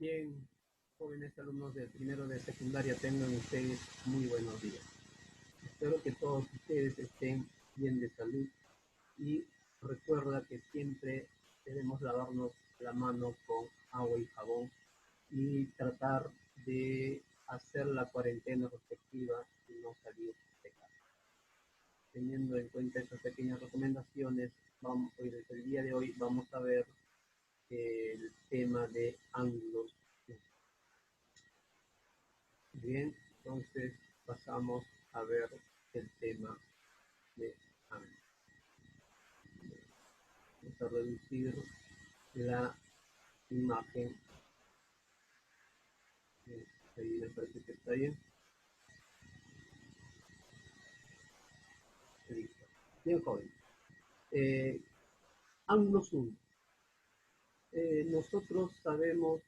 Bien, jóvenes alumnos del primero de secundaria, tengan ustedes muy buenos días. Espero que todos ustedes estén bien de salud y recuerda que siempre debemos lavarnos la mano con agua y jabón y tratar de hacer la cuarentena respectiva y no salir de casa. Teniendo en cuenta estas pequeñas recomendaciones, desde el día de hoy vamos a ver el tema de ángulos. Bien, entonces pasamos a ver el tema de ángulos. Vamos a reducir la imagen. Ahí me parece que está bien. Listo. Bien, joven. Ángulos 1. Nosotros sabemos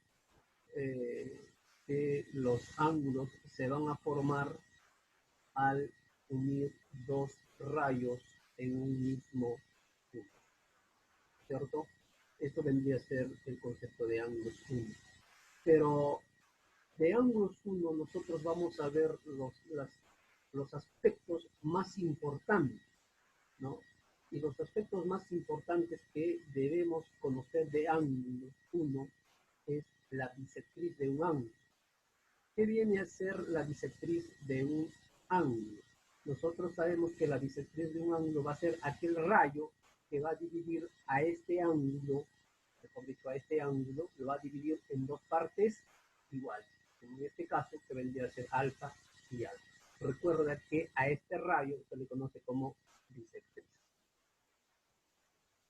que los ángulos se van a formar al unir dos rayos en un mismo punto, ¿cierto? Esto vendría a ser el concepto de ángulos 1. Pero de ángulos 1 nosotros vamos a ver los aspectos más importantes, ¿no? Y los aspectos más importantes que debemos conocer de ángulos 1 es la bisectriz de un ángulo. ¿Qué viene a ser la bisectriz de un ángulo? Nosotros sabemos que la bisectriz de un ángulo va a ser aquel rayo que va a dividir a este ángulo, mejor dicho, a este ángulo, lo va a dividir en dos partes iguales. En este caso, que vendría a ser alfa y alfa. Recuerda que a este rayo se le conoce como bisectriz.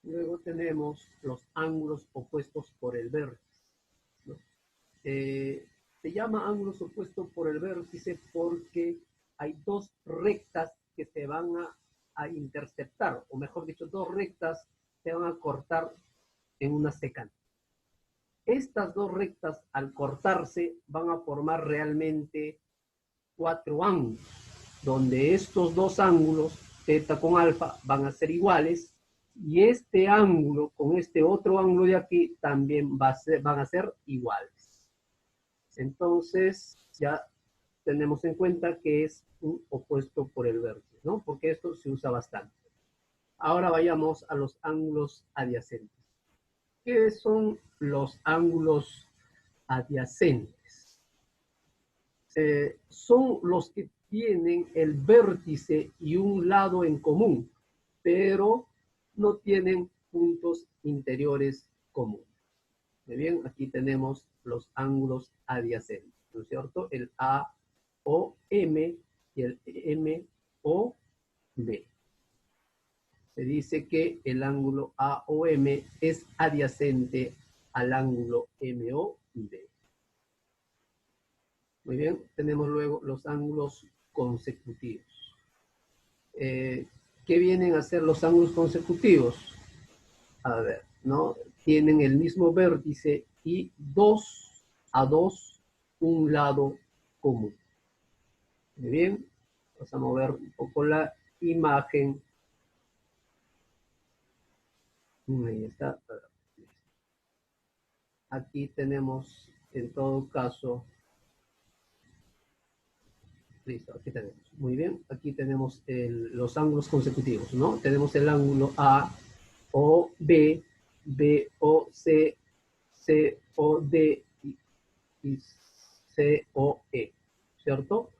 Luego tenemos los ángulos opuestos por el vértice, ¿no? Se llama ángulos opuestos por el vértice porque hay dos rectas que se van a interceptar, o mejor dicho, dos rectas se van a cortar en una secante. Estas dos rectas, al cortarse, van a formar realmente cuatro ángulos, donde estos dos ángulos, θ con alfa, van a ser iguales, y este ángulo con este otro ángulo de aquí también van a ser iguales. Entonces, ya tenemos en cuenta que es un opuesto por el vértice, ¿no? Porque esto se usa bastante. Ahora vayamos a los ángulos adyacentes. ¿Qué son los ángulos adyacentes? Son los que tienen el vértice y un lado en común, pero no tienen puntos interiores comunes. Muy bien, aquí tenemos los ángulos adyacentes, ¿no es cierto? El AOM y el MOB. Se dice que el ángulo AOM es adyacente al ángulo MOB. Muy bien, tenemos luego los ángulos consecutivos. ¿Qué vienen a ser los ángulos consecutivos? A ver, ¿no? Tienen el mismo vértice y 2 a 2 un lado común. Muy bien, vamos a mover un poco la imagen. Ahí está. Aquí tenemos, en todo caso, listo, aquí tenemos. Muy bien, aquí tenemos los ángulos consecutivos, ¿no? Tenemos el ángulo A, O, B, B, O, C, C, O, D y C, O, E, ¿cierto?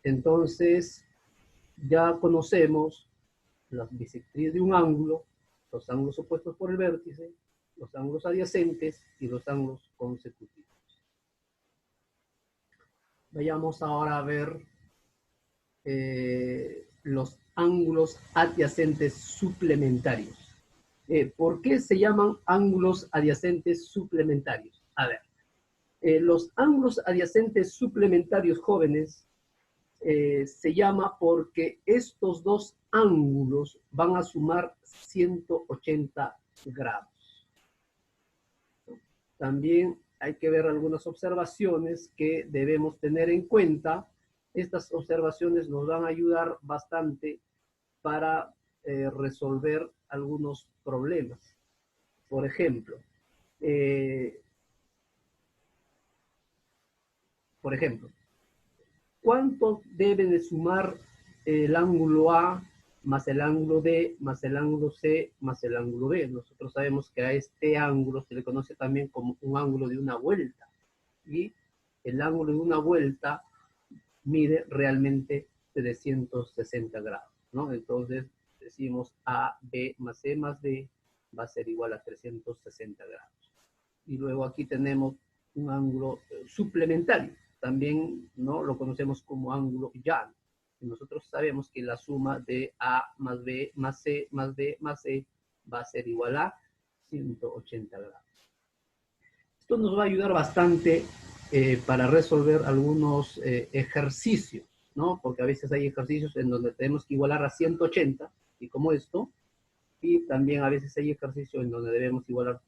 Entonces, ya conocemos las bisectrices de un ángulo, los ángulos opuestos por el vértice, los ángulos adyacentes y los ángulos consecutivos. Vayamos ahora a ver los ángulos adyacentes suplementarios. ¿Por qué se llaman ángulos adyacentes suplementarios? A ver, los ángulos adyacentes suplementarios, jóvenes, se llama porque estos dos ángulos van a sumar 180 grados. También hay que ver algunas observaciones que debemos tener en cuenta. Estas observaciones nos van a ayudar bastante para resolver algunos problemas. Por ejemplo, Por ejemplo, ¿cuánto debe de sumar el ángulo A más el ángulo D más el ángulo C más el ángulo B? Nosotros sabemos que a este ángulo se le conoce también como un ángulo de una vuelta. Y el ángulo de una vuelta mide realmente 360 grados, ¿no? Entonces decimos A, B más C más D va a ser igual a 360 grados. Y luego aquí tenemos un ángulo suplementario, también, ¿no? Lo conocemos como ángulo llano. Y nosotros sabemos que la suma de A más B más C más D más E va a ser igual a 180 grados. Esto nos va a ayudar bastante para resolver algunos ejercicios, ¿no? Porque a veces hay ejercicios en donde tenemos que igualar a 180, y como esto, y también a veces hay ejercicios en donde debemos igualar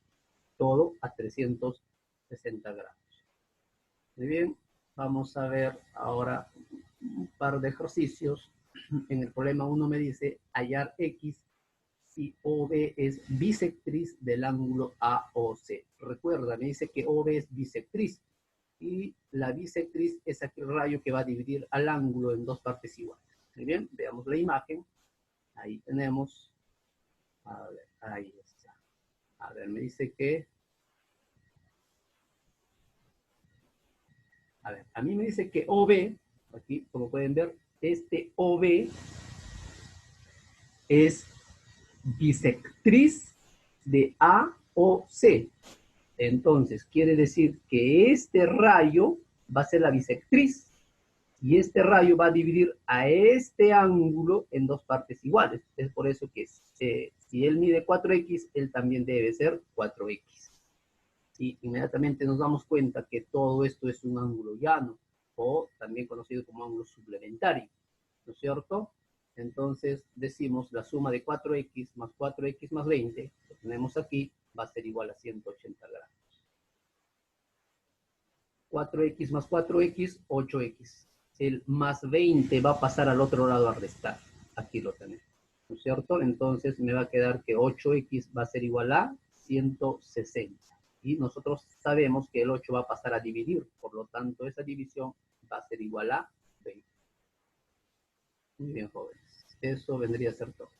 todo a 360 grados. Muy bien, vamos a ver ahora un par de ejercicios. En el problema 1 me dice hallar X si OB es bisectriz del ángulo AOC. Recuerda, me dice que OB es bisectriz y la bisectriz es aquel rayo que va a dividir al ángulo en dos partes iguales. Muy bien, veamos la imagen. Ahí tenemos, a ver, ahí está. A ver, me dice que, a ver, a mí me dice que OB, aquí como pueden ver, este OB es bisectriz de AOC. Entonces, quiere decir que este rayo va a ser la bisectriz y este rayo va a dividir a este ángulo en dos partes iguales. Es por eso que si él mide 4x, él también debe ser 4x. Y inmediatamente nos damos cuenta que todo esto es un ángulo llano, o también conocido como ángulo suplementario, ¿no es cierto? Entonces decimos la suma de 4x más 4x más 20, lo tenemos aquí, va a ser igual a 180 grados. 4x más 4x, 8x. El más 20 va a pasar al otro lado a restar. Aquí lo tenemos, ¿no es cierto? Entonces me va a quedar que 8x va a ser igual a 160. Y nosotros sabemos que el 8 va a pasar a dividir, por lo tanto esa división va a ser igual a 20. Muy bien, jóvenes. Eso vendría a ser todo.